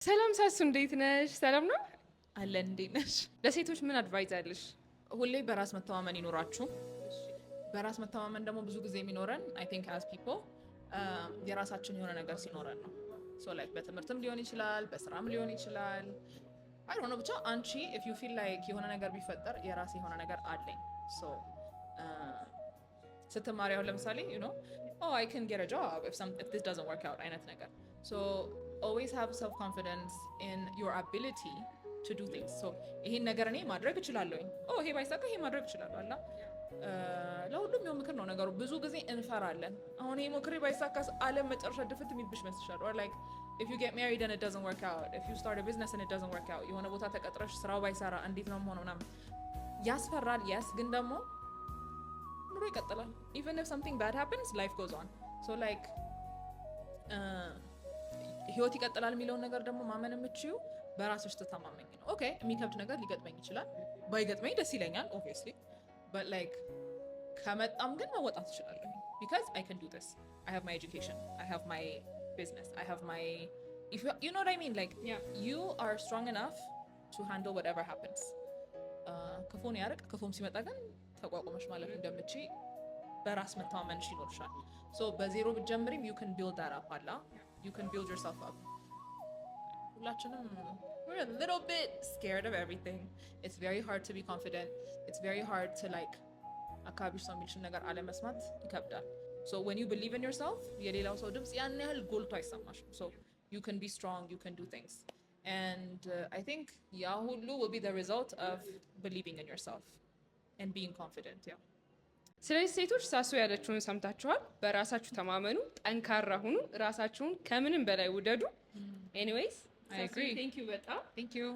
ሰላም ሳሱ እንዴት ነሽ? ሰላም ነው አለን። እንዴት ነሽ? ለሴቶች ምን አድቫይስ አለሽ? ሁሌ በራስ መተማመን ይኖራችሁ። በራስ መተማመን ደግሞ ብዙ ጊዜ የሚኖረን አይ ቲንክ አዝ ፒፕል የራሳችን የሆነ ነገር ሲኖረን ነው። ሶ ላይክ በትምህርትም ሊሆን ይችላል፣ በስራም ሊሆን ይችላል። አይ ዶንት ኖ ብቻ አንቺ ኢፍ ዩ ፊል ላይክ የሆነ ነገር ቢፈጠር የራሴ የሆነ ነገር አለኝ ሶ ስትማሪ አሁን ለምሳሌ ዩ ኖ ኦ አይ ካን ጌት አ ጆብ ኢፍ ዲስ ዶዝንት ወርክ አውት አይነት ነገር ሶ always have self confidence in your ability to do things so ይሄን ነገር እኔ ማድረግ እችላለሁኝ ይሄ ባይሳካ ይሄ ማድረግ እችላለሁ አላ ለሁሉም የሆነ ምክር ነው ነገሩ። ብዙ ጊዜ እንፈራለን። አሁን ይሄ ሞክሬ ባይሳካስ ዓለም መጨረሻ ድፍት የሚብሽ መስልሻል? or like if you get married and it doesn't work out, if you start a business and it doesn't work out, የሆነ ቦታ ተቀጥረሽ ስራው ባይሰራ እንዴት ነው የምሆነው ምናምን ያስፈራል። yes ግን ደግሞ ኑሮ ይቀጥላል። even if something bad happens life goes on so like ህይወት ይቀጥላል የሚለውን ነገር ደግሞ ማመን የምችው በራስሽ ተማመኝ ነው። ኦኬ የሚከብድ ነገር ሊገጥመኝ ይችላል፣ ባይገጥመኝ ደስ ይለኛል obviously but like ከመጣም ግን መወጣት እችላለሁ because I can do this. I have my education, I have my business, I have my if you know what I mean like yeah. You are strong enough to handle whatever happens. ክፉን ያርቅ ክፉም ሲመጣ ግን ተቋቁመሽ ማለት እንደምትችይ በራስ መተማመንሽ ይኖርሻል። so በዜሮ ብትጀምሪም you can build that up አላ you can build yourself up. ሁላችንም we're a little bit scared of everything. It's very hard to be confident. It's very hard to like አካባቢሽ ሰው የሚልሽን ነገር አለመስማት ይከብዳል። so when you believe in yourself የሌላው ሰው ድምፅ ያን ያህል ጎልቶ አይሰማሽም። so you can be strong, you can do things and I think ያ ሁሉ will be the result of believing in yourself and being confident. yeah. ስለዚህ ሴቶች ሳሱ ያለችውን ሰምታችኋል። በራሳችሁ ተማመኑ፣ ጠንካራ ሁኑ፣ ራሳችሁን ከምንም በላይ ውደዱ። ኤኒዌይስ I agree. thank you በጣም Thank you.